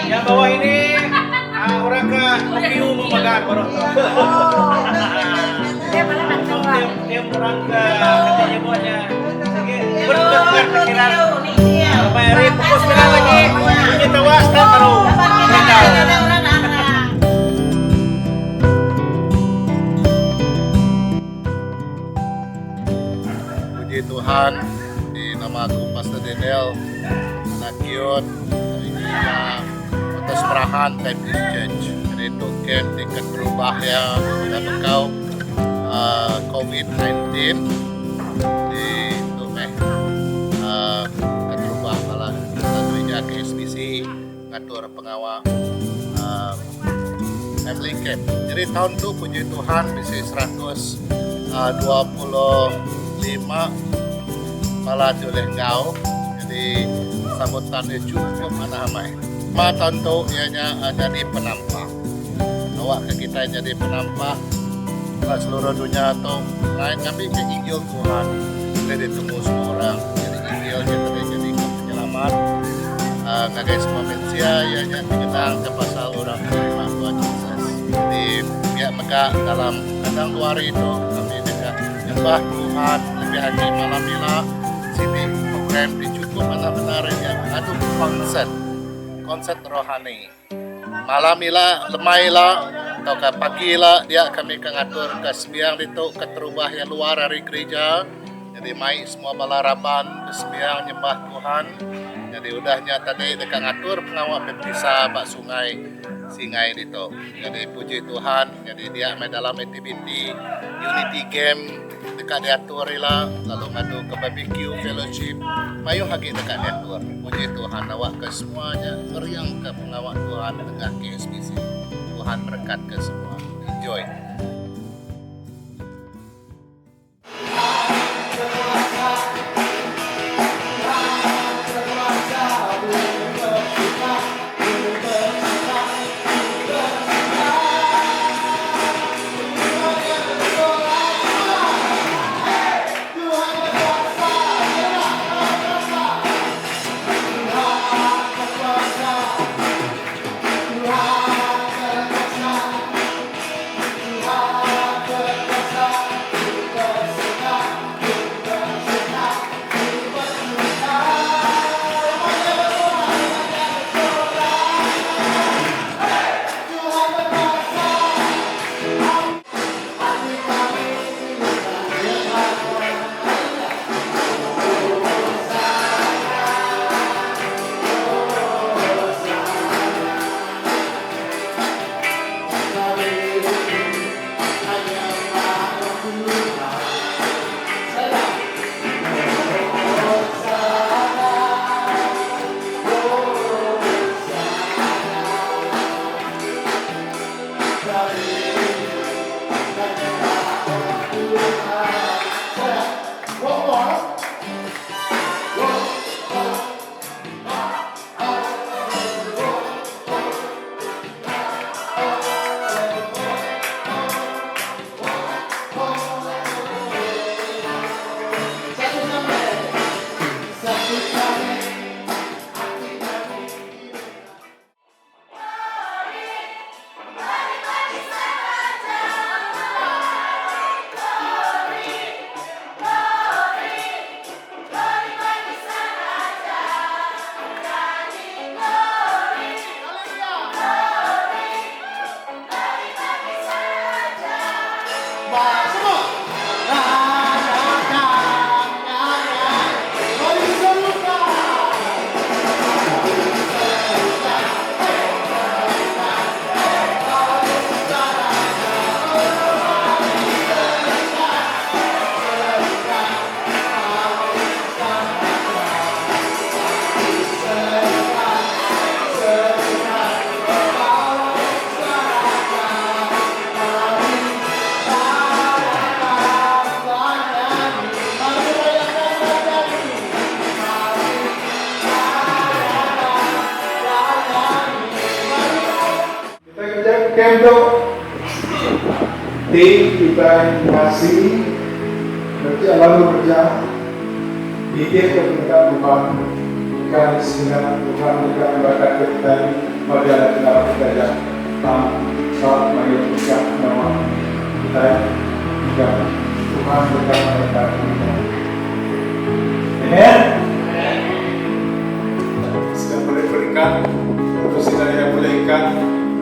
Yang bawah ini orang ke Tokyo memagan baru. Tiap orang ke katanya buatnya. Bertukar pikiran. Bayari pukul 9 lagi. Punya tewas dan baru. Puji Tuhan, di nama aku Pastor Daniel Nakiot, hari ini atas perahan Baptist Church. Jadi itu camp tingkat berubah ya sudah bekau COVID-19 di itu berubah malah gereja KSBC ngatur pengawal family camp. Jadi tahun itu puji Tuhan bisa 125 malah oleh engkau. Jadi sambutannya cukup ramai. Tentu ianya jadi penampak. Awak ke kita jadi penampak ke seluruh dunia atau lain kami ke Injil Tuhan. Boleh ditunggu semua orang. Jadi Injil kita jadi penyelamat. Ngagai semua manusia ianya mengenang ke pasal orang terima Tuhan Yesus. Jadi biar mereka dalam kadang 2 hari itu kami dekat nyembah Tuhan lebih lagi malam mila sini program dicukup benar-benar yang aduh konsep rohani malam mila lemailah atau ke pagi lah dia kami ngatur ke sembiang itu keterubah yang luar dari gereja jadi mai semua balaraban sembiang nyembah Tuhan jadi udahnya tadi dekat ngatur pengawal pepisa bak sungai Singai itu jadi puji Tuhan jadi dia main dalam activity unity game dekat diatur lah lalu ngadu ke barbecue fellowship mayu hagi dekat diatur puji Tuhan awak ke semuanya meriang ke pengawal Tuhan dengan KSBC Tuhan berkat ke semua enjoy. Kendo tim kita yang masih nanti lalu kerja bikin ketika bukan berikan sehingga Tuhan juga memberkati kita pada dalam kita yang saat mengucap nama kita juga Tuhan juga memberkati kita. Amen. Sudah boleh berikan, lalu sudah yang bolehkan,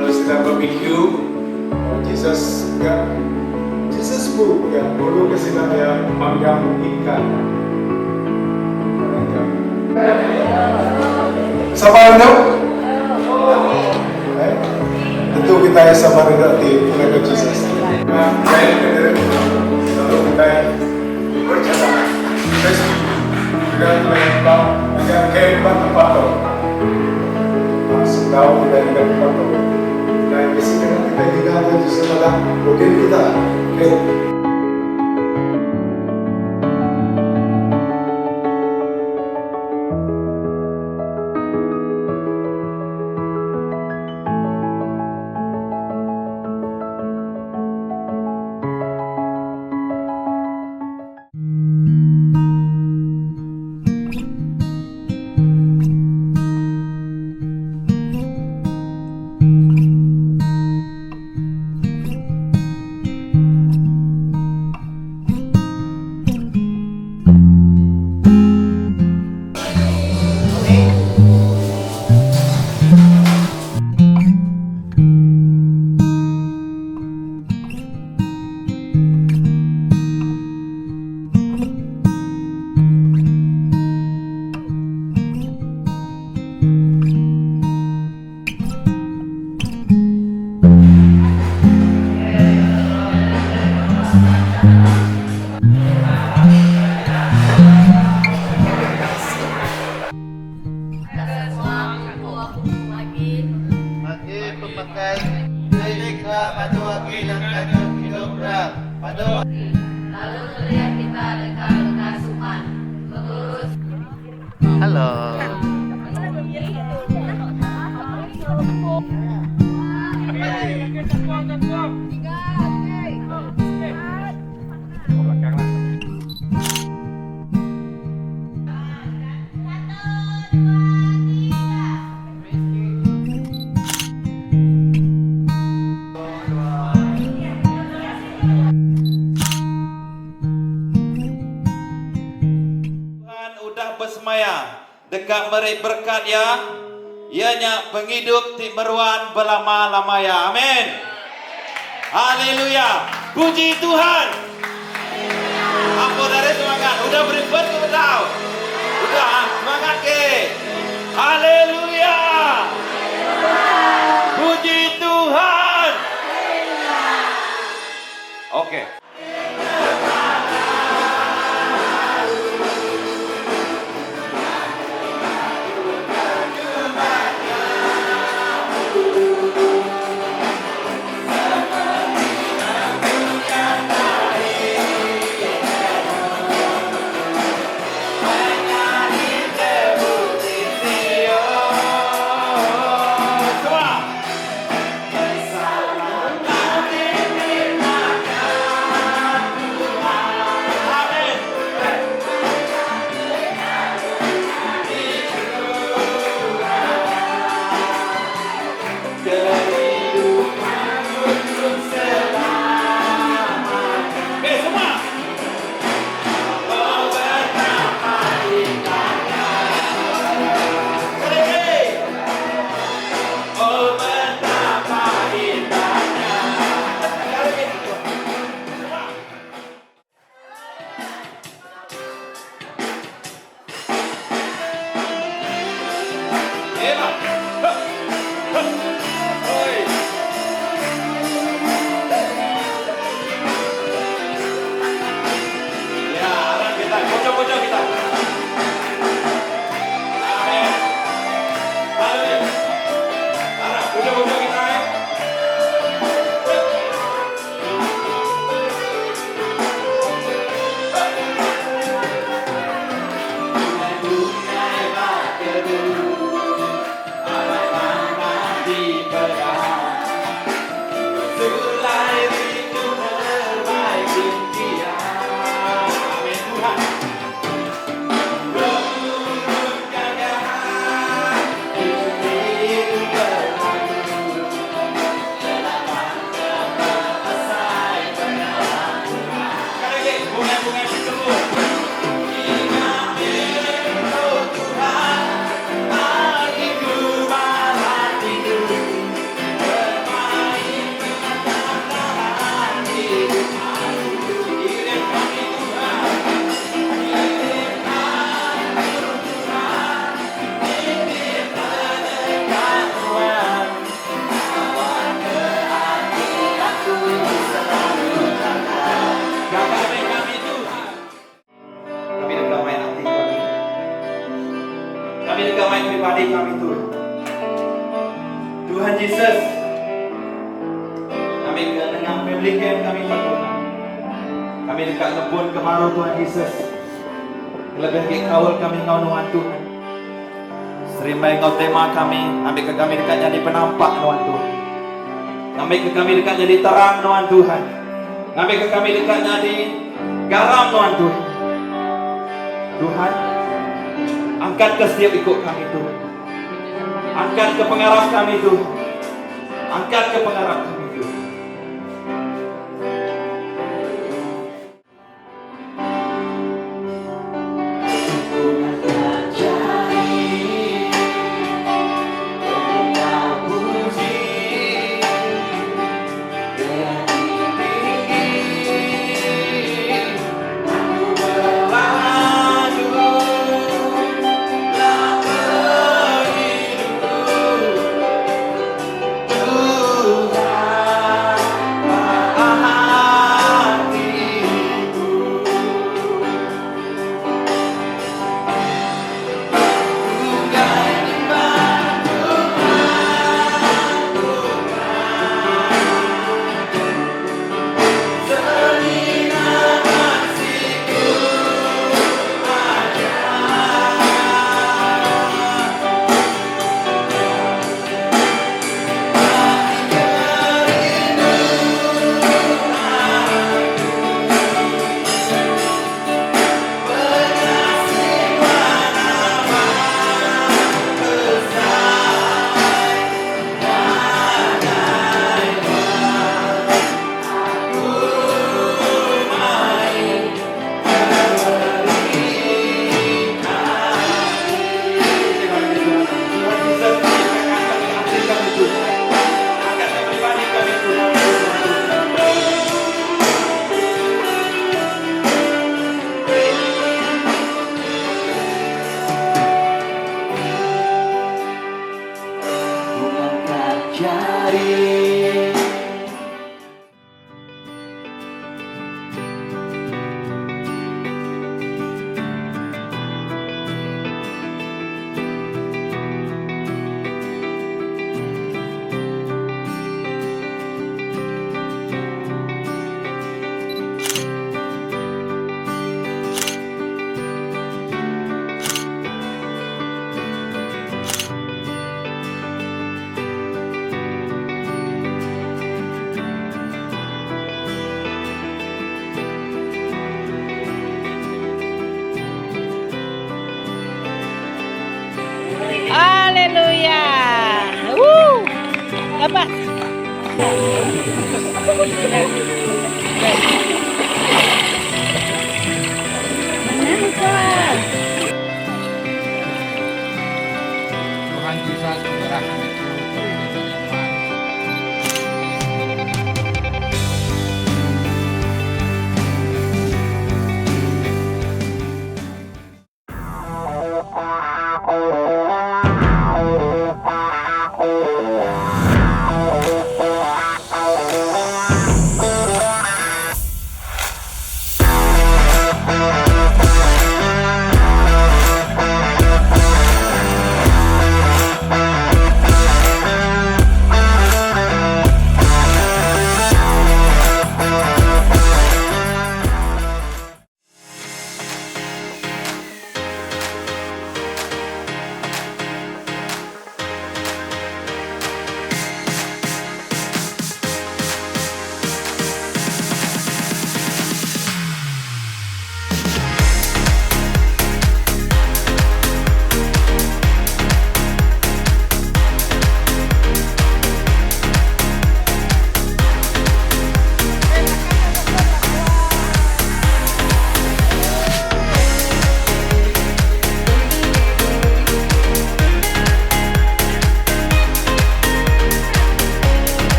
lalu sudah barbecue. Jesus juga, Jesus pun yang perlu kesini yang panggang ikan. Sabar dong. Itu kita yang sabar di mereka Jesus. Saya lalu kita berjalan. Juga melempar, juga kehidupan tempat itu. Masuk tahu dari tempat itu. Dan di sini kita tinggal di sana, mungkin kita. Lalu terlihat kita dekat kasuhan. Mengurus. Halo. Bersemaya dekat meri berkat ya, ianya penghidup ti meruan belama-lamaya. Amin. Haleluya. Puji Tuhan. Ampun dari semangat. Udah beribad ke bedau. Udah semangat ke. Haleluya. Puji Tuhan. Oke. kami Tuhan. Tuhan Yesus, kami dengan family camp kami Tuhan. Kami dekat kebun kemarau Tuhan Yesus. Lebih kawal kami ngau Tuhan Tuhan. Serimai ngau tema kami, ambil ke kami dekat jadi penampak Tuhan Tuhan. Ambil ke kami dekat jadi terang Tuhan Tuhan. Ambil ke kami dekat jadi garam Tuhan Tuhan. Tuhan, angkat ke setiap ikut kami Tuhan. Angkat ke pengarap kami Tuhan. Angkat ke pengarap kami Tuhan. Haleluya. Dapat. Tuhan Yesus menyerahkan itu.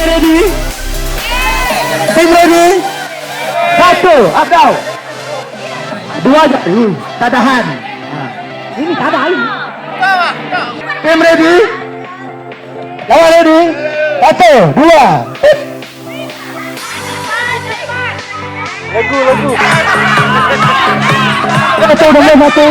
Ready? Tim ready? Satu, Abdul. Dua, tadahan. Ini tadahan. Tim ready? Lawan ready? Satu, dua. Lagu. Satu, nombor satu.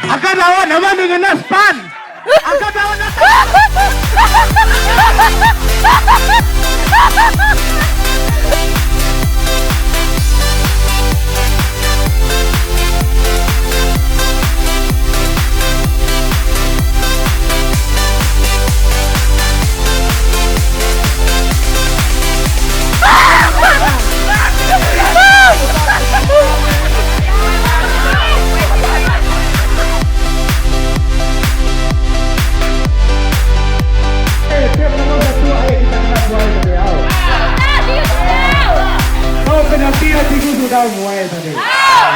Akan lawan nama dengan Naspan. Akan lawan sudah mulai tadi. Yeah!